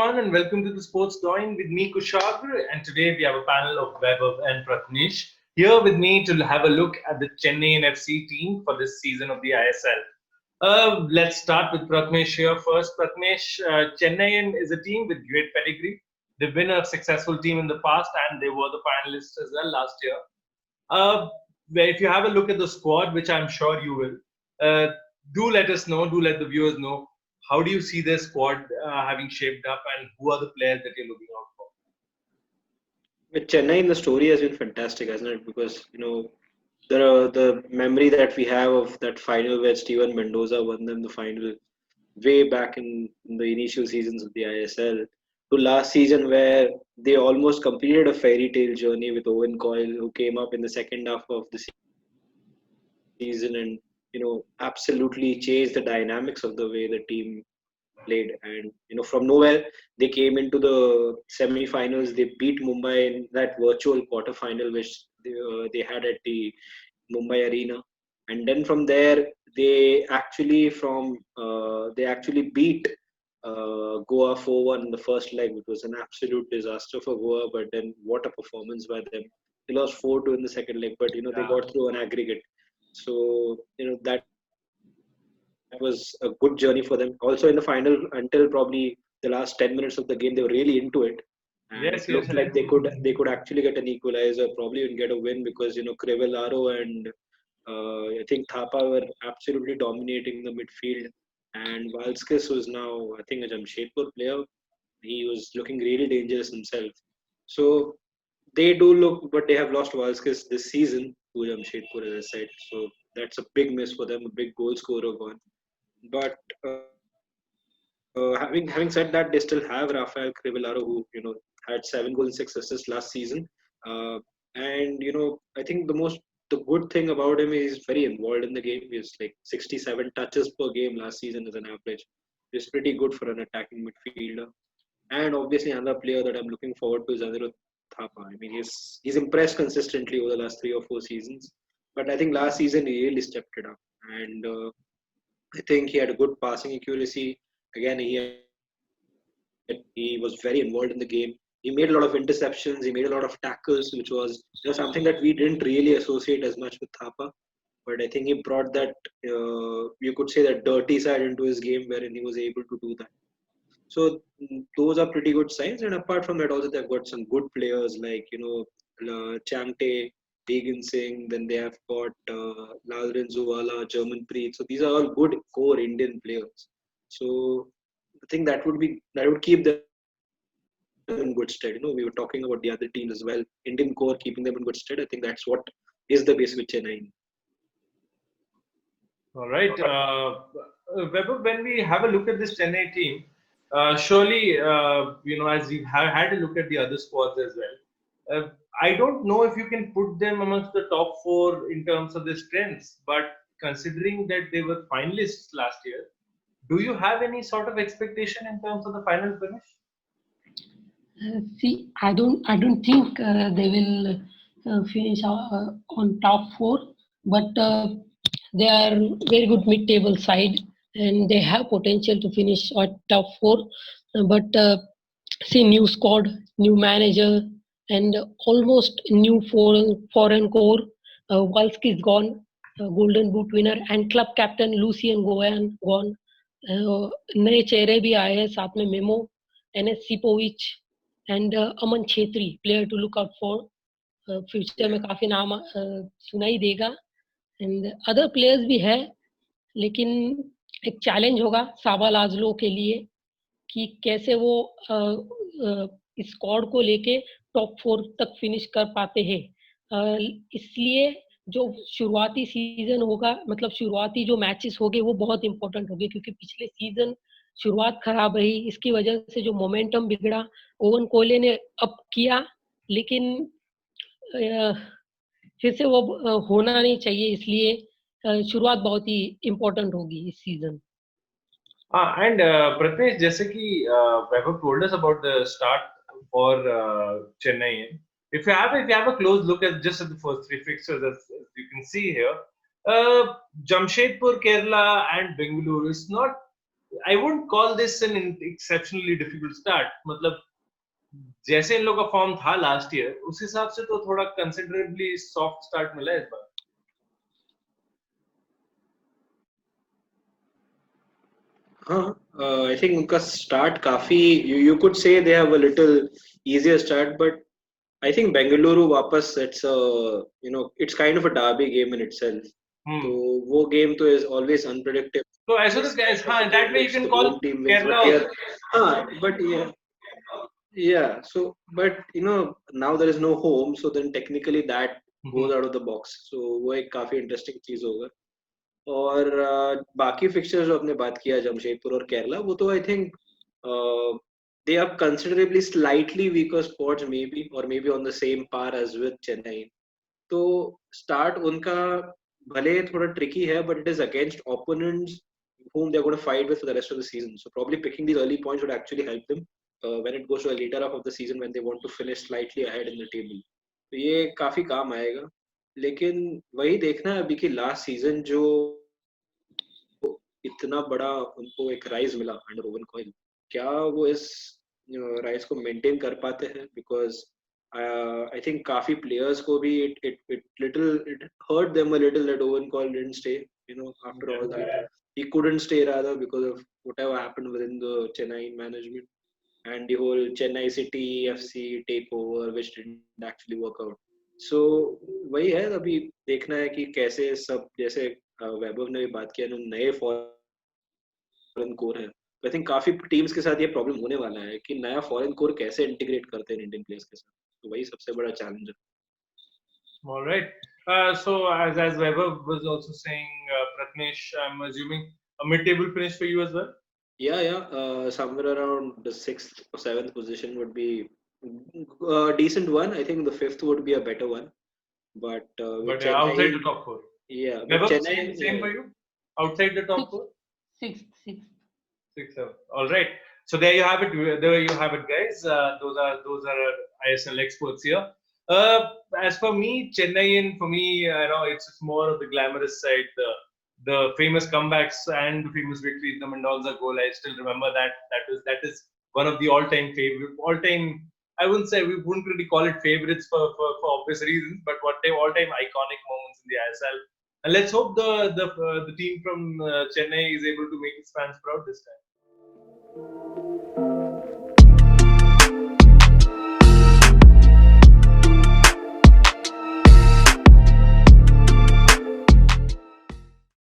everyone, and welcome to the Sports Doing with me, Kushagra. And today we have a panel of Vaibhav and Pratnesh here with me to have a look at the Chennaiyin FC team for this season of the ISL. Let's start with Pratnesh here first. Pratnesh, Chennaiyin is a team with great pedigree. They've been a successful team in the past, and they were the finalists as well last year. Where if you have a look at the squad, which I'm sure you will, do let us know, do let the viewers know, how do you see their squad having shaped up, and who are the players that you're looking out for? With Chennai, the story has been fantastic, hasn't it? Because the memory that we have of that final where Steven Mendoza won them the final way back in the initial seasons of the ISL, to last season where they almost completed a fairy tale journey with Owen Coyle, who came up in the second half of the season and absolutely changed the dynamics of the way the team played. And from nowhere they came into the semi-finals. They beat Mumbai in that virtual quarter-final which they had at the Mumbai Arena. And then from there they actually beat Goa 4-1 in the first leg, which was an absolute disaster for Goa. But then what a performance by them! They lost 4-2 in the second leg, but they Yeah. got through an aggregate. So that was a good journey for them. Also in the final, until probably the last 10 minutes of the game, they were really into it, and it Yes, yes. looked like they could actually get an equalizer, probably even get a win, because Crivellaro and I think Thapa were absolutely dominating the midfield, and Valskis was now, I think, a Jamshedpur player. He was looking really dangerous himself. So they do look, but they have lost Valskis this season to Jamshedpur, as I said. So that's a big miss for them, a big goal scorer gone. But having said that, they still have Rafael Crivellaro, who had 7 goals and 6 assists last season. Uh, and I think the good thing about him is he's very involved in the game. He's like 67 touches per game last season as an average. It's pretty good for an attacking midfielder. And obviously, another player that I'm looking forward to is Anirudh Thapa. I mean, he's impressed consistently over the last 3 or 4 seasons. But I think last season he really stepped it up, and I think he had a good passing accuracy. Again, he was very involved in the game. He made a lot of interceptions. He made a lot of tackles, which was something that we didn't really associate as much with Thapa. But I think he brought that you could say that dirty side into his game, wherein he was able to do that. So those are pretty good signs. And apart from that, also they've got some good players like Chamte, Deegan Singh. Then they have got Lalrin Zuwala, German Preet. So these are all good core Indian players. So I think that would keep them in good stead. We were talking about the other teams as well. Indian core keeping them in good stead. I think that's what is the base with Chennai. All right. Weber, when we have a look at this Chennai team, surely, as we have had a look at the other squads as well, I don't know if you can put them amongst the top four in terms of their strengths, but considering that they were finalists last year, do you have any sort of expectation in terms of the final finish? See, I don't think they will finish on top four, but they are very good mid-table side, and they have potential to finish at top four. But see, new squad, new manager, and almost new foreign core. Valskis gone, Golden Boot winner, and club captain Lucian Goyan gone. नए चेहरे भी आए हैं साथ में Memo Enes Sipovic and Aman Chhetri player to look out for future में काफी नाम सुनाई देगा एंड अदर प्लेयर्स भी है लेकिन एक चैलेंज होगा साबा लाजलो के लिए कि कैसे वो इस स्क्वाड को लेके टॉप फोर तक फिनिश कर पाते हैं इसलिए जो शुरुआती सीजन होगा मतलब शुरुआती जो मैचेस होंगे वो बहुत इंपॉर्टेंट होंगे क्योंकि पिछले सीजन शुरुआत खराब रही इसकी वजह से जो मोमेंटम बिगड़ा ओवन कोहले ने अप किया लेकिन फिर से वो होना नहीं चाहिए इसलिए शुरुआत बहुत ही इंपॉर्टेंट होगी इस सीजन And Pratnesh, जैसे कि Vaibhav told us about the start for Chennai. If you have a close look at just at the first three fixtures, as you can see here, Jamshedpur, Kerala, and Bengaluru is not I wouldn't call this an exceptionally difficult start. मतलब जैसे इन लोग का form था last year उस हिसाब से तो थोड़ा कंसिडरेबली सॉफ्ट स्टार्ट मिला है इस बार. हाँ, I think उनका start काफी you could say they have a little easier start, but I think Bengaluru वापस it's kind of a derby game in itself. तो वो game तो is always unpredictable. So as well as guys, हाँ, that way you can The call home team wins, Kerala but also. हाँ, but yeah. So but now there is no home, so then technically that goes out of the box. So वो एक काफी interesting चीज होगा. और बाकी fixtures जो आपने बात किया जमशेदपुर और केरला वो तो I think they are considerably slightly weaker spots maybe और maybe on the same par as with Chennai. तो स्टार्ट उनका भले थोड़ा ट्रिकी है but it is against opponents whom they're going to fight with for the rest of the season. So probably picking these early points would actually help them when it goes to a later half of the season when they want to finish slightly ahead in the table. तो ये काफी काम आएगा. लेकिन वही देखना है अभी कि लास्ट सीजन जो इतना बड़ा उनको एक राइज मिला अंडर ओवन कॉइल, क्या वो इस राइज को मेंटेन कर पाते हैं? बिकॉज आई थिंक काफी प्लेयर्स को भी it hurt them a little that Owen Coyle didn't stay, after all that. He couldn't stay rather because of whatever happened within the Chennai management and the whole Chennai City FC takeover which didn't actually work out. So वही है, अभी देखना है कि कैसे सब, जैसे वैभव ने भी बात किया, नए फॉरेन कोर है. आई थिंक काफी टीम्स के साथ ये प्रॉब्लम होने वाला है कि नया फॉरेन कोर कैसे इंटीग्रेट करते हैं इंडियन प्लेयर्स के साथ. तो वही सबसे बड़ा चैलेंज है. All right. So as Vaibhav was also saying, Pratnesh, I'm assuming a mid-table finish for you as well. Yeah. Somewhere around the 6th or 7th position would be a decent one. I think the 5th would be a better one. But But outside the top four. Yeah. Vaibhav, same for you. Outside the top four. Sixth. 6, 7. All right. So there you have it. There you have it, guys. Those are ISL experts here. As for me, Chennaiyin, for me, it's more of the glamorous side, the famous comebacks and the famous victories, the Mendoza goal. I still remember that. That is one of the all-time. I wouldn't say, we wouldn't really call it favorites for obvious reasons, but all-time iconic moments in the ISL. And let's hope the team from Chennai is able to make its fans proud this time.